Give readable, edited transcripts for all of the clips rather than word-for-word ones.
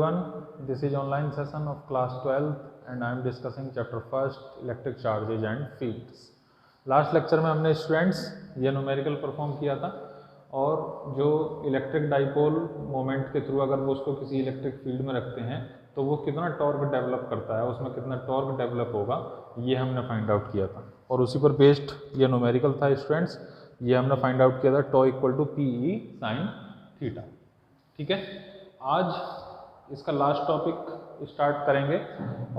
everyone, this is online session of class 12 and I am discussing chapter first electric charges and fields. Last lecture में हमने students ये numerical perform किया था और जो electric dipole moment के through अगर वो उसको किसी इलेक्ट्रिक फील्ड में रखते हैं तो वो कितना टॉर्क डेवलप करता है, उसमें कितना टॉर्क डेवलप होगा, ये हमने फाइंड आउट किया था और उसी पर बेस्ड ये न्यूमेरिकल था स्टूडेंट्स। ये हमने फाइंड आउट किया था tau equal to P E sine theta. ठीक है, आज इसका लास्ट टॉपिक स्टार्ट करेंगे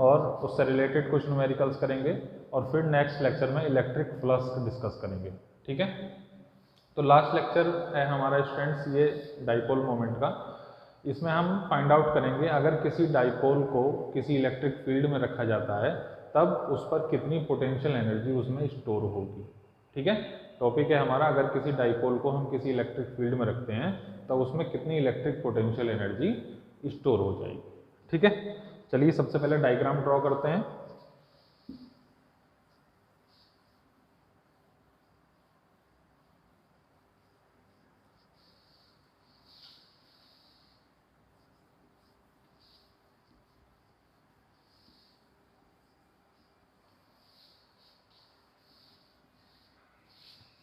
और उससे रिलेटेड कुछ न्यूमेरिकल्स करेंगे और फिर नेक्स्ट लेक्चर में इलेक्ट्रिक फ्लक्स डिस्कस करेंगे। ठीक है, तो लास्ट लेक्चर है हमारा स्टूडेंट्स ये डाइपोल मोमेंट का। इसमें हम फाइंड आउट करेंगे अगर किसी डाइपोल को किसी इलेक्ट्रिक फील्ड में रखा जाता है तब उस पर कितनी पोटेंशियल एनर्जी उसमें स्टोर होगी। ठीक है, टॉपिक है हमारा अगर किसी डाइपोल को हम किसी इलेक्ट्रिक फील्ड में रखते हैं तब उसमें कितनी इलेक्ट्रिक पोटेंशियल एनर्जी स्टोर हो जाएगी। ठीक है, चलिए सबसे पहले डायग्राम ड्रॉ करते हैं।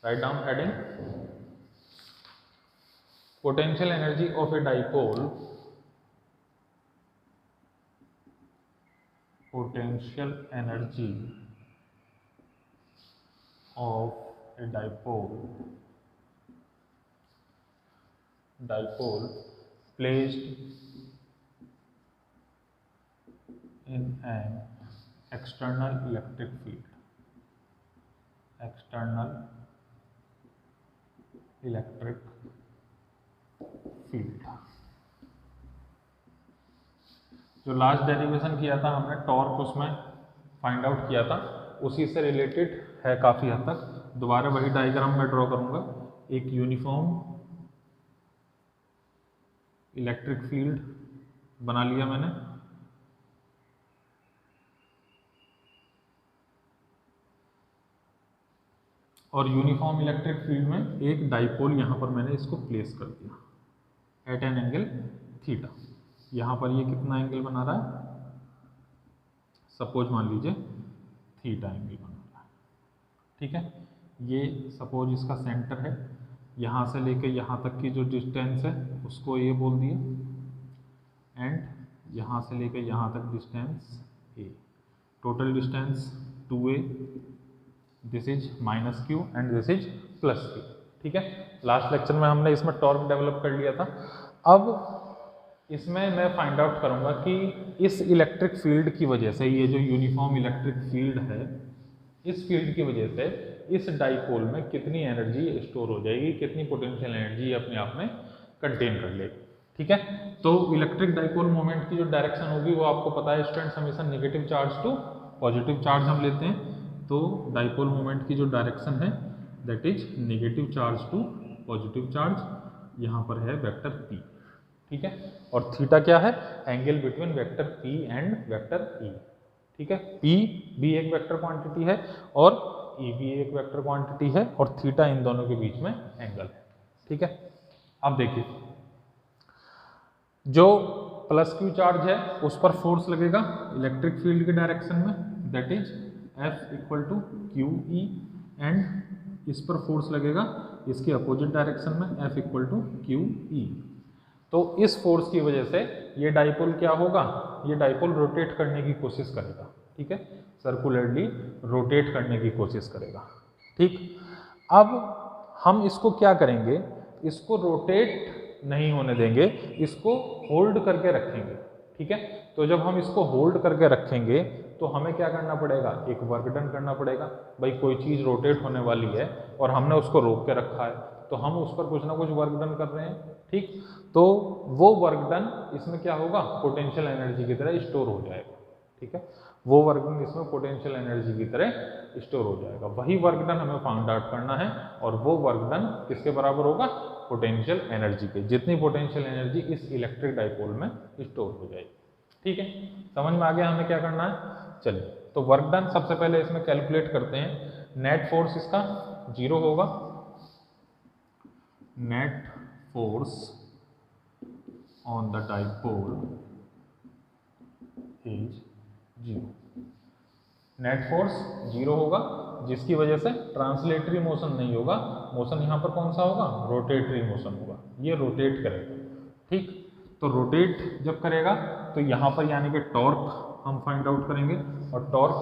Write down heading potential energy of a dipole, potential energy of a dipole placed in an external electric field, external electric field. जो लास्ट डेरिवेशन किया था हमने टॉर्क उसमें फाइंड आउट किया था, उसी से रिलेटेड है काफ़ी हद तक। दोबारा वही डायग्राम में ड्रॉ करूंगा। एक यूनिफॉर्म इलेक्ट्रिक फील्ड बना लिया मैंने, और यूनिफॉर्म इलेक्ट्रिक फील्ड में एक डाइपोल यहाँ पर मैंने इसको प्लेस कर दिया एट एन एंगल थीटा। यहाँ पर ये कितना एंगल बना रहा है, सपोज मान लीजिए थीटा एंगल बना रहा है। ठीक है, ये सपोज इसका सेंटर है, यहाँ से लेके यहाँ तक की जो डिस्टेंस है उसको ये बोल दिया, एंड यहाँ से लेके यहाँ तक distance A, total distance 2a, this is minus Q and this is plus Q. ठीक है, लास्ट लेक्चर में हमने इसमें टॉर्क डेवलप कर लिया था। अब इसमें मैं फाइंड आउट करूंगा कि इस इलेक्ट्रिक फील्ड की वजह से, ये जो यूनिफॉर्म इलेक्ट्रिक फील्ड है, इस फील्ड की वजह से इस डाइपोल में कितनी एनर्जी स्टोर हो जाएगी, कितनी पोटेंशियल एनर्जी अपने आप में कंटेन कर लेगी। ठीक है, तो इलेक्ट्रिक डाइपोल मोमेंट की जो डायरेक्शन होगी वो आपको पता है स्टूडेंट्स, हमेशा negative charge to positive charge हम लेते हैं। तो डाइपोल मोमेंट की जो डायरेक्शन है that is negative charge to positive charge. यहाँ पर है वेक्टर p। ठीक है, और थीटा क्या है, angle between vector p and vector e। ठीक है, p भी एक वेक्टर क्वांटिटी है और e भी एक वेक्टर क्वांटिटी है और थीटा इन दोनों के बीच में एंगल है। ठीक है, अब देखिए जो प्लस क्यू चार्ज है उस पर फोर्स लगेगा इलेक्ट्रिक फील्ड के डायरेक्शन में, that is F equal to q E, and इस पर फोर्स लगेगा इसके अपोजिट डायरेक्शन में F equal to q E. तो इस फोर्स की वजह से ये डाइपोल क्या होगा, ये डाइपोल रोटेट करने की कोशिश करेगा। ठीक है, सर्कुलरली रोटेट करने की कोशिश करेगा। ठीक, अब हम इसको क्या करेंगे, इसको रोटेट नहीं होने देंगे, इसको होल्ड करके रखेंगे। ठीक है, तो जब हम इसको होल्ड करके रखेंगे तो हमें क्या करना पड़ेगा, एक वर्क डन करना पड़ेगा। भाई कोई चीज़ रोटेट होने वाली है और हमने उसको रोक के रखा है तो हम उस पर कुछ ना कुछ वर्क डन कर रहे हैं। ठीक, तो वो वर्क डन इसमें क्या होगा, पोटेंशियल एनर्जी की तरह स्टोर हो जाएगा। ठीक है, वो वर्क डन इसमें पोटेंशियल एनर्जी की तरह स्टोर हो जाएगा। वही वर्क डन हमें फाइंड आउट करना है और वो वर्क डन किसके बराबर होगा, पोटेंशियल एनर्जी के। जितनी पोटेंशियल एनर्जी इस इलेक्ट्रिक डाइपोल में स्टोर हो जाएगी। ठीक है, समझ में आ गया हमें क्या करना है। चलिए, तो वर्क डन सबसे पहले इसमें कैलकुलेट करते हैं। नेट फोर्स इसका 0 होगा, net force on the dipole is 0। Net force 0 होगा, जिसकी वजह से ट्रांसलेटरी मोशन नहीं होगा, मोशन यहाँ पर कौन सा होगा, रोटेटरी मोशन होगा, ये रोटेट करेगा। ठीक, तो रोटेट जब करेगा तो यहाँ पर यानी कि टॉर्क हम फाइंड आउट करेंगे, और टॉर्क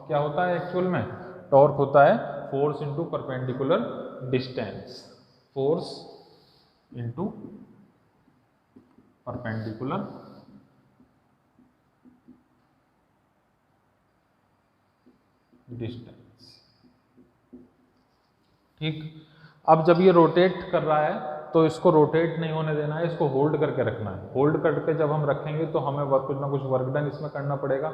क्या होता है एक्चुअल में, टॉर्क होता है force into perpendicular distance, force into perpendicular distance. ठीक, अब जब ये रोटेट कर रहा है तो इसको रोटेट नहीं होने देना है, इसको होल्ड करके रखना है। होल्ड करके जब हम रखेंगे तो हमें कुछ ना कुछ वर्क डन इसमें करना पड़ेगा।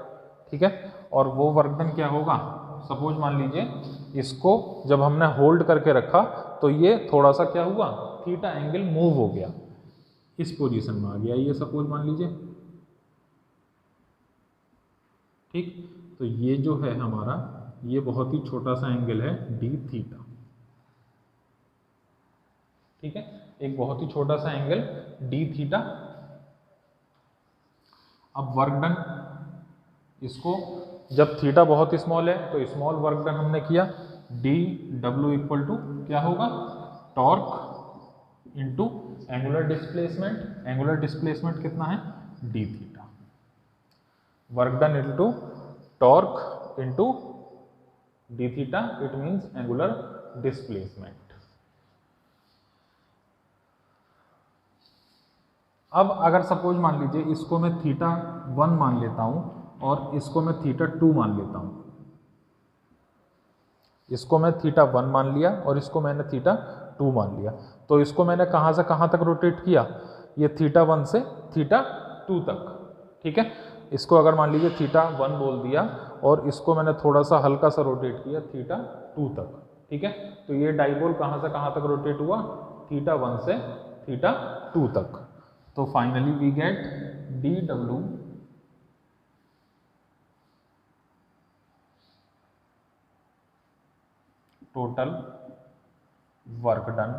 ठीक है, और वो वर्क डन क्या होगा, सपोज मान लीजिए इसको जब हमने होल्ड करके रखा तो ये थोड़ा सा क्या हुआ, थीटा एंगल मूव हो गया, इस पोजीशन में आ गया ये, सपोज मान लीजिए। ठीक, तो ये जो है हमारा, ये बहुत ही छोटा सा एंगल है डी थीटा। ठीक है, एक बहुत ही छोटा सा एंगल डी थीटा। अब वर्क डन, इसको जब थीटा बहुत स्मॉल है तो स्मॉल वर्क डन हमने किया, डी डब्ल्यू इक्वल टू क्या होगा, torque into angular displacement. Angular displacement कितना है, D theta. Work done into torque into D theta, it means angular displacement. अब अगर सपोज मान लीजिए इसको मैं थीटा 1 मान लेता हूं और इसको मैं थीटा 2 मान लेता हूं, इसको मैं थीटा 1 मान लिया और इसको मैंने थीटा 2 मान लिया, तो इसको मैंने कहां से कहां तक रोटेट किया, ये थीटा 1 से थीटा 2 तक। ठीक है, इसको अगर मान लीजिए थीटा 1 बोल दिया और इसको मैंने थोड़ा सा हल्का सा रोटेट किया थीटा 2 तक। ठीक है, तो ये डाइपोल कहां से कहां तक रोटेट हुआ, थीटा 1 से थीटा 2 तक। तो finally we get D W total work done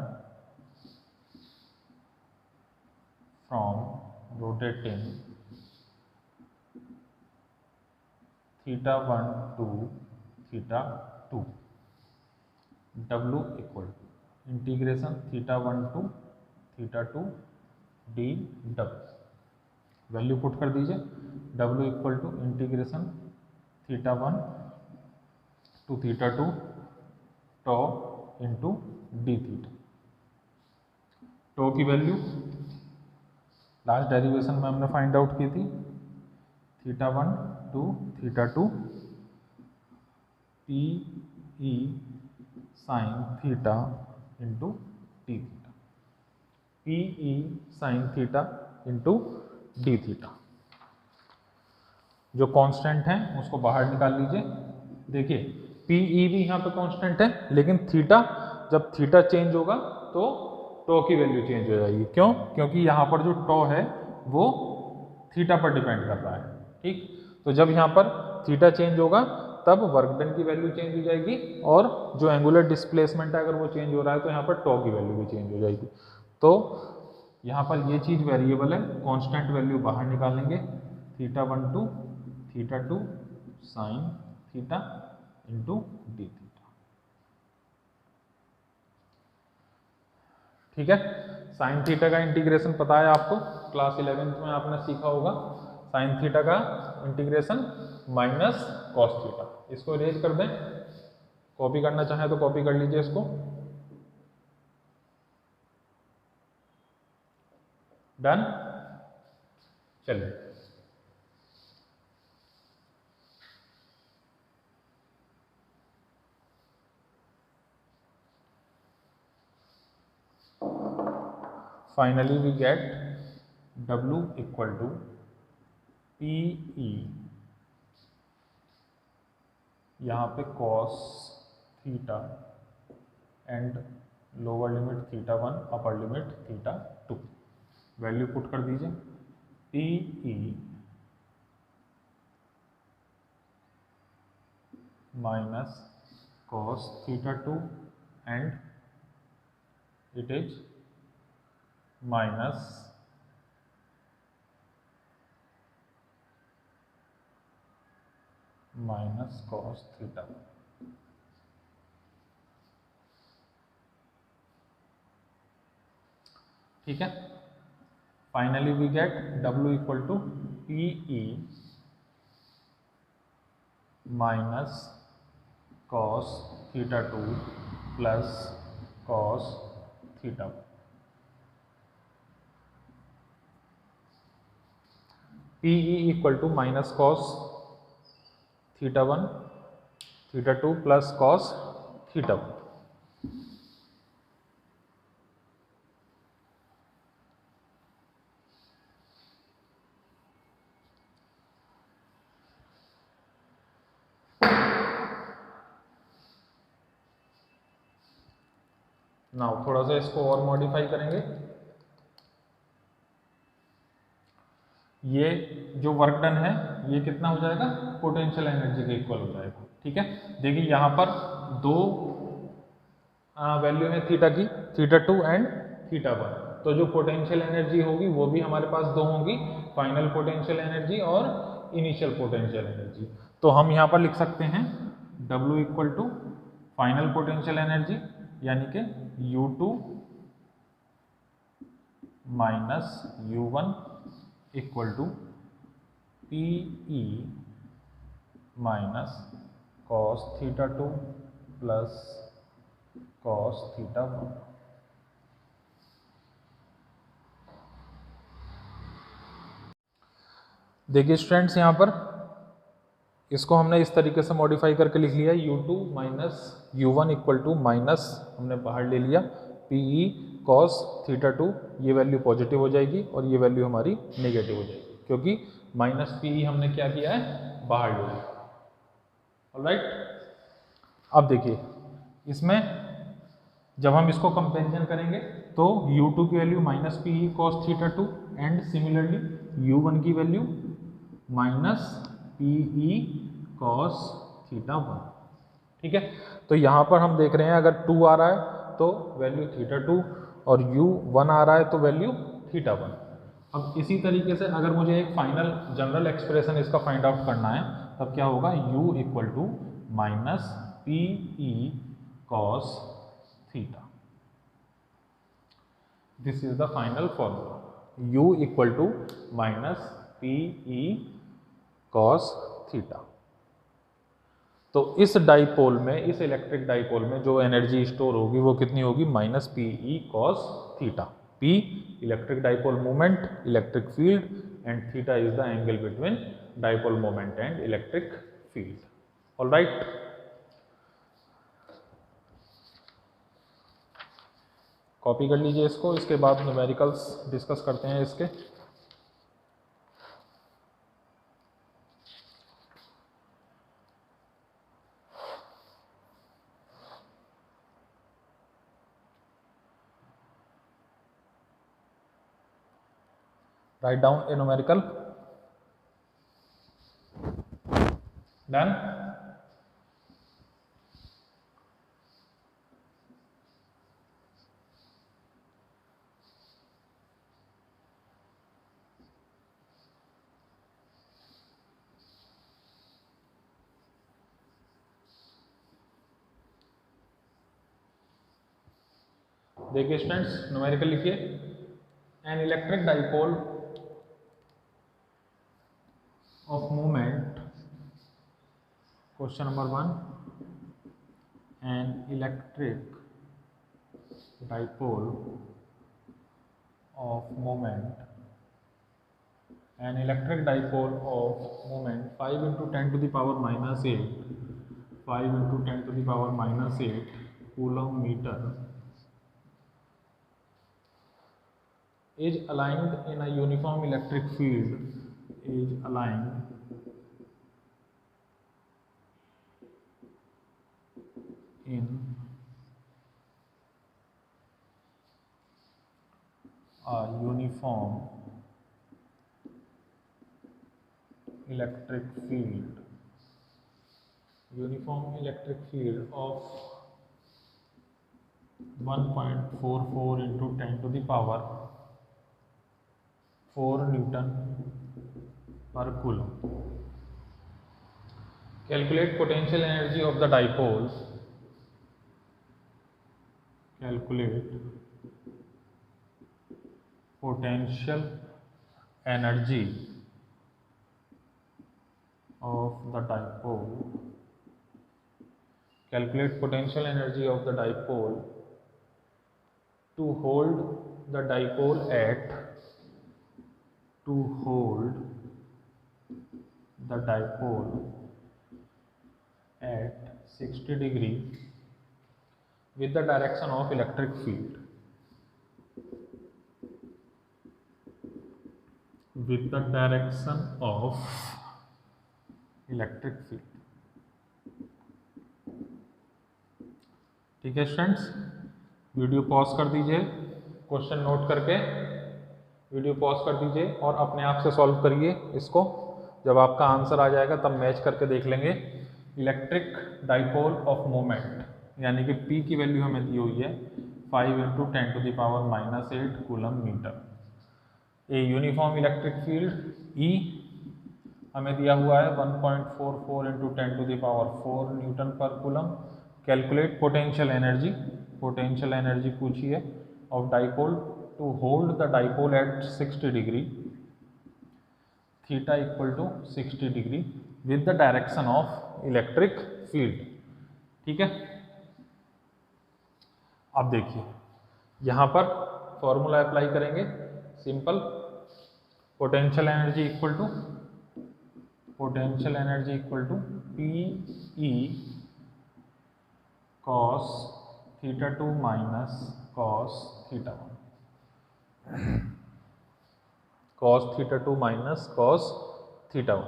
from rotating theta 1 to theta 2, W equal to integration theta 1 to theta 2 D W. Value put कर दीजिए, W equal to integration theta 1 to theta 2 tau into D theta. Tau की value last derivation में हमने find out की थी, theta 1 to theta 2 P E sine theta into D theta, P E sine theta into D theta. जो constant है उसको बाहर निकाल लीजिए। देखिए पी ई भी यहाँ पे कांस्टेंट है, लेकिन थीटा, जब थीटा चेंज होगा तो टॉ की वैल्यू चेंज हो जाएगी। क्यों, क्योंकि यहाँ पर जो टॉ है वो थीटा पर डिपेंड कर रहा है। ठीक, तो जब यहाँ पर थीटा चेंज होगा तब वर्क डन की वैल्यू चेंज हो जाएगी, और जो एंगुलर डिस्प्लेसमेंट है अगर वो चेंज हो रहा है तो यहाँ पर टॉ की वैल्यू भी चेंज हो जाएगी। तो यहाँ पर ये चीज़ वेरिएबल है, कांस्टेंट वैल्यू बाहर निकालेंगे, theta 1 to theta 2 sine theta into D theta. ठीक है, साइन थीटा का इंटीग्रेशन पता है आपको, क्लास 11th में आपने सीखा होगा, साइन थीटा का इंटीग्रेशन माइनस कॉस थीटा। इसको इरेज कर दें, कॉपी करना चाहे तो कॉपी कर लीजिए इसको। डन, चलिए finally we get W equal to P E, यहाँ पे cos theta and lower limit theta 1 upper limit theta 2। Value put कर दीजिए, P E minus cos theta 2 and it is minus minus cos theta. ठीक है, finally we get W equal to PE minus cos theta 2 plus cos theta. PE equal to minus cos theta 1 theta 2 plus cos theta 1। Now थोड़ा सा इसको और modify करेंगे। ये जो work done है ये कितना हो जाएगा, पोटेंशियल एनर्जी के इक्वल हो जाएगा। ठीक है, देखिए यहाँ पर दो वैल्यू है थीटा की, थीटा 2 एंड थीटा 1। तो जो पोटेंशियल एनर्जी होगी वो भी हमारे पास दो होंगी, फाइनल पोटेंशियल एनर्जी और इनिशियल पोटेंशियल एनर्जी। तो हम यहाँ पर लिख सकते हैं W equal to final potential energy यानी कि U2 minus U1 equal to PE minus cos theta 2 plus cos theta 1। देखिए स्टूडेंट्स, यहाँ पर इसको हमने इस तरीके से मॉडिफाई करके लिख लिया U2 minus U1 equal to minus हमने बाहर ले लिया PE कॉस थीटा 2, ये वैल्यू पॉजिटिव हो जाएगी और ये वैल्यू हमारी नेगेटिव हो जाएगी क्योंकि माइनस PE हमने क्या किया है, बाहर ले लिया। ऑलराइट, अब देखिए इसमें जब हम इसको कंपेरिजन करेंगे तो U2 की value minus PE cos theta 2 and similarly U1 की value minus PE cos theta 1। ठीक है, तो यहाँ पर हम देख रहे हैं अगर 2 आ रहा है तो वैल्यू थीटा 2 और U1 आ रहा है तो वैल्यू थीटा 1। अब इसी तरीके से अगर मुझे एक फाइनल जनरल एक्सप्रेशन इसका फाइंड आउट करना है तब क्या होगा, U equal to minus PE cos theta. This is the final formula, U equal to minus PE cos theta. तो इस डाइपोल में, इस इलेक्ट्रिक डाइपोल में जो एनर्जी स्टोर होगी वो कितनी होगी, minus PE cos theta. P electric dipole moment, electric field and theta is the angle between dipole moment and electric field. Alright, copy कर लीजिए इसको, इसके बाद न्यूमेरिकल्स डिस्कस करते हैं इसके। Write down a numerical. Done. देखिए स्टूडेंट्स, न्यूमेरिकल लिखिए। An electric dipole of movement, question number 1, an electric dipole of movement, an electric dipole of movement 5 into 10 to the power minus 8, 5 into 10 to the power minus 8 coulomb metre is aligned in a uniform electric field, is aligned in a uniform electric field, uniform electric field of 1.44 into 10 to the power 4 Newton पर coulomb. Calculate potential energy of the dipole. Calculate potential energy of the dipole. Calculate potential energy of the dipole to hold the dipole at the dipole at 60 degree with the direction of electric field. With the direction of electric field. ठीक है students, video pause कर दीजिए, question note करके video pause कर दीजिए और अपने आप से सॉल्व करिए इसको। जब आपका आंसर आ जाएगा तब मैच करके देख लेंगे। इलेक्ट्रिक डाइपोल ऑफ मोमेंट यानी कि P की वैल्यू हमें दी हुई है 5 × 10⁻⁸ coulomb metre. A uniform electric field E हमें दिया हुआ है 1.44 × 10⁴ न्यूटन पर कूलम। कैलकुलेट पोटेंशियल एनर्जी पूछी है of dipole to hold the dipole at 60 degree, theta equal to 60 degree with the direction of electric field. ठीक है, अब देखिए यहाँ पर फॉर्मूला अप्लाई करेंगे simple. Potential energy equal to PE cos θ2 minus cos θ1, cos θ2 minus cos θ1।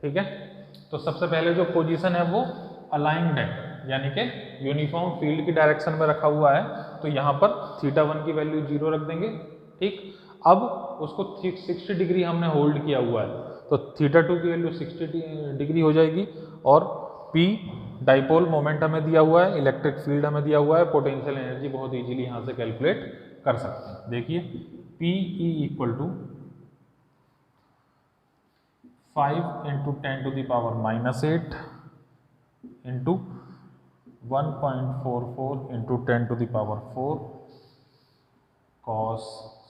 ठीक है, तो सबसे पहले जो पोजीशन है वो अलाइंड है यानी कि यूनिफॉर्म फील्ड की डायरेक्शन में रखा हुआ है, तो यहाँ पर θ1 की वैल्यू 0 रख देंगे। ठीक, अब उसको 60 डिग्री हमने होल्ड किया हुआ है तो θ2 की वैल्यू 60 डिग्री हो जाएगी और P डाइपोल मोमेंट हमें दिया हुआ है, इलेक्ट्रिक फील्ड हमें दिया हुआ है, पोटेंशियल एनर्जी बहुत इजीली यहाँ से कैलकुलेट कर सकते हैं। देखिए PE equal to 5 × 10⁻⁸ into 1.44 × 10⁴ cos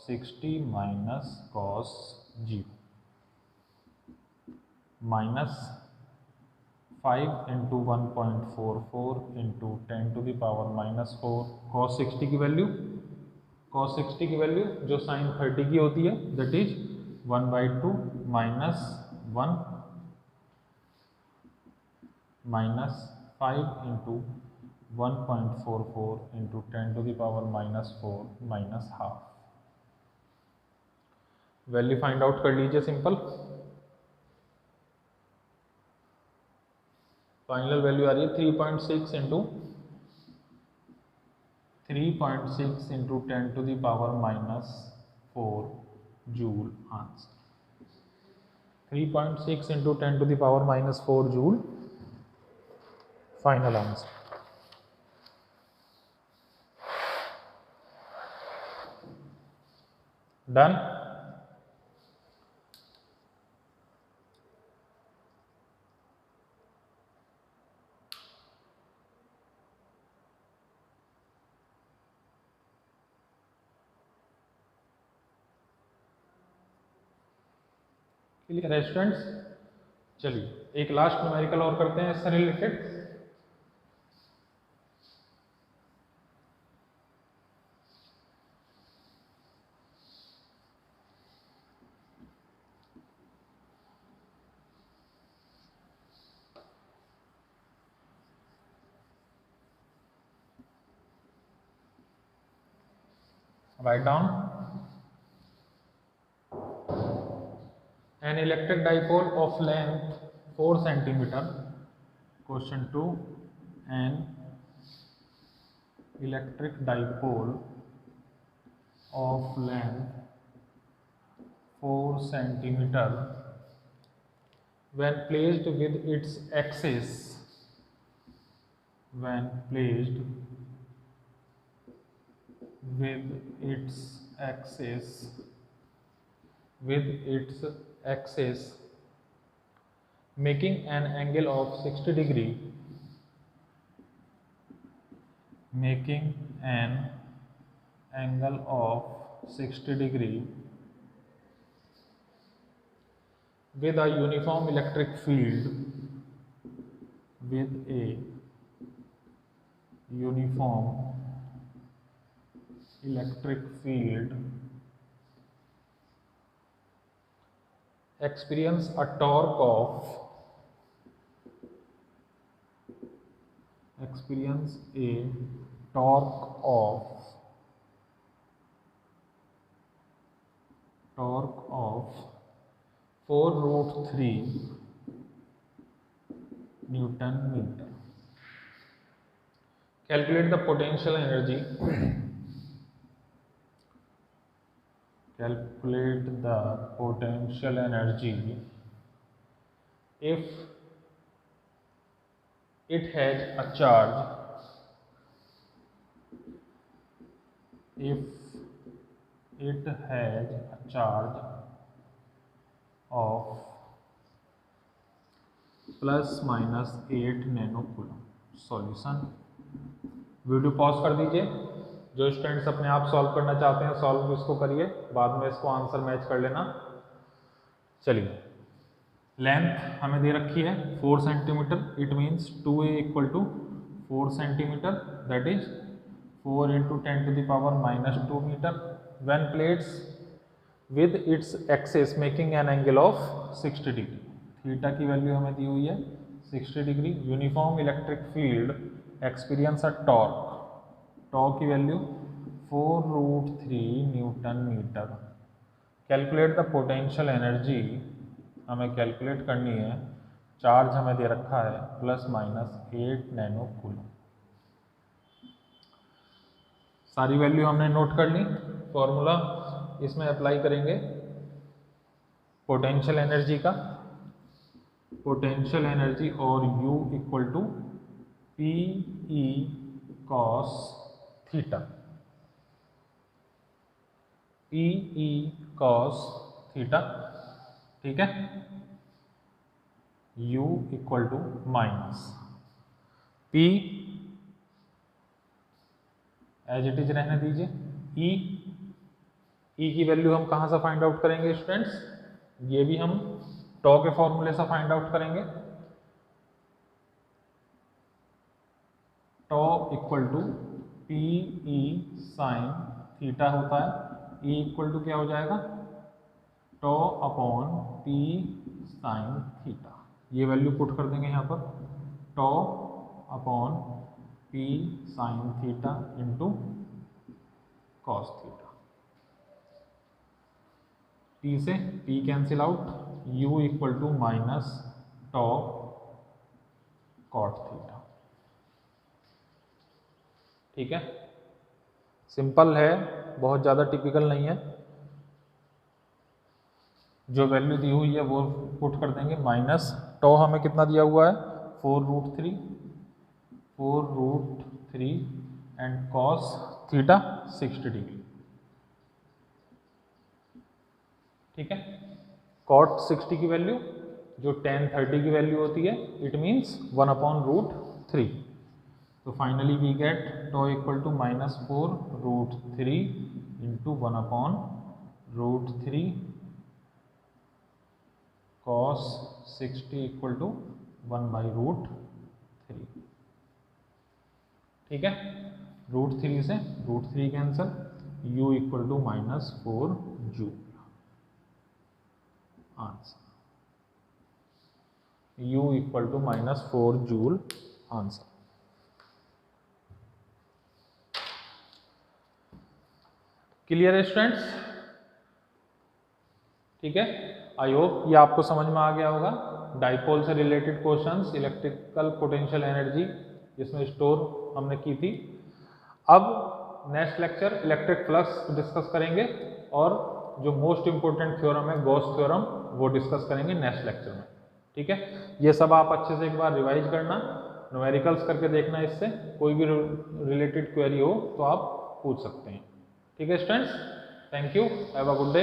60 minus cos 0 minus 5 × 1.44 × 10⁻⁴ cos 60 की वैल्यू जो sin 30 की होती है that is 1/2 minus 1 minus 5 × 1.44 × 10⁻⁴ minus half. Value find out कर लीजिए सिंपल। फाइनल वैल्यू आ रही है 3.6 × 10⁻⁴ joule answer. 3.6 × 10⁻⁴ joule final answer. Done. Clear है स्टूडेंट्स? चलिए एक लास्ट न्यूमेरिकल और करते हैं इससे related. Write down an electric dipole of length 4 cm. Question 2, an electric dipole of length 4 cm when placed with its axis axis with its axis making an angle of 60 degree, making an angle of 60 degree with a uniform electric field, with a uniform electric field, experience a torque of torque of 4√3 Newton meter. Calculate the potential energy. Calculate the potential energy if it has a charge. If it has a charge of ±8 nanocoulomb. Solution. Video pause कर दीजिए. जो students अपने आप solve करना चाहते हैं solve इसको करिए, बाद में इसको आंसर मैच कर लेना. चलिए, लेंथ हमें दे रखी है 4 centimetre. It means 2a equal to 4 centimetre, that is 4 × 10⁻² metre. When plates with its axis making an angle of 60 degree. Theta की वैल्यू हमें दी हुई है 60 degree. Uniform electric field experience a torque. Torque की value 4√3 newton metre. Calculate the potential energy. हमें calculate करनी है. Charge हमें दे रखा है ±8 नैनोकूलम. सारी वैल्यू हमने नोट कर ली. फॉर्मूला इसमें अप्लाई करेंगे पोटेंशियल एनर्जी का. पोटेंशियल एनर्जी और U equal to PE cos theta. PE cos theta. ठीक है. U equal to minus P as it is रहने दीजिए. E की वैल्यू हम कहाँ से फाइंड आउट करेंगे स्टूडेंट्स? ये भी हम टॉ के फॉर्मूले से फाइंड आउट करेंगे. Tau equal to PE sine theta होता है. E इक्वल टू क्या हो जाएगा? Tau upon P sine theta. ये वैल्यू पुट कर देंगे यहाँ पर. Tau upon P sine theta into cos theta. P से P cancel out. U equal to minus tau cot theta. ठीक है, सिंपल है, बहुत ज़्यादा टिपिकल नहीं है. जो वैल्यू दी हुई है वो पुट कर देंगे. माइनस टॉ हमें कितना दिया हुआ है? 4√3 एंड कॉस थीटा 60 डिग्री. ठीक है. कॉट 60 की वैल्यू जो tan 30 की वैल्यू होती है, इट मीन्स 1/√3. तो finally we get tau equal to -4√3 into 1/√3 cos 60 equal to 1/√3. ठीक है. √3 से √3 cancel. U equal to -4 joule. Answer U equal to -4 joule. Answer. Clear है स्टूडेंट्स? ठीक है. आई होप ये आपको समझ में आ गया होगा. डाइपोल से related questions, electrical potential energy जिसमें स्टोर हमने की थी. अब next lecture electric flux discuss करेंगे और जो मोस्ट इंपोर्टेंट थ्योरम है गॉस थ्योरम वो डिस्कस करेंगे नेक्स्ट लेक्चर में. ठीक है. ये सब आप अच्छे से एक बार रिवाइज करना, न्यूमेरिकल्स करके देखना. इससे कोई भी रिलेटेड क्वेरी हो तो आप पूछ सकते हैं. ठीक है students. Thank you, have a good day.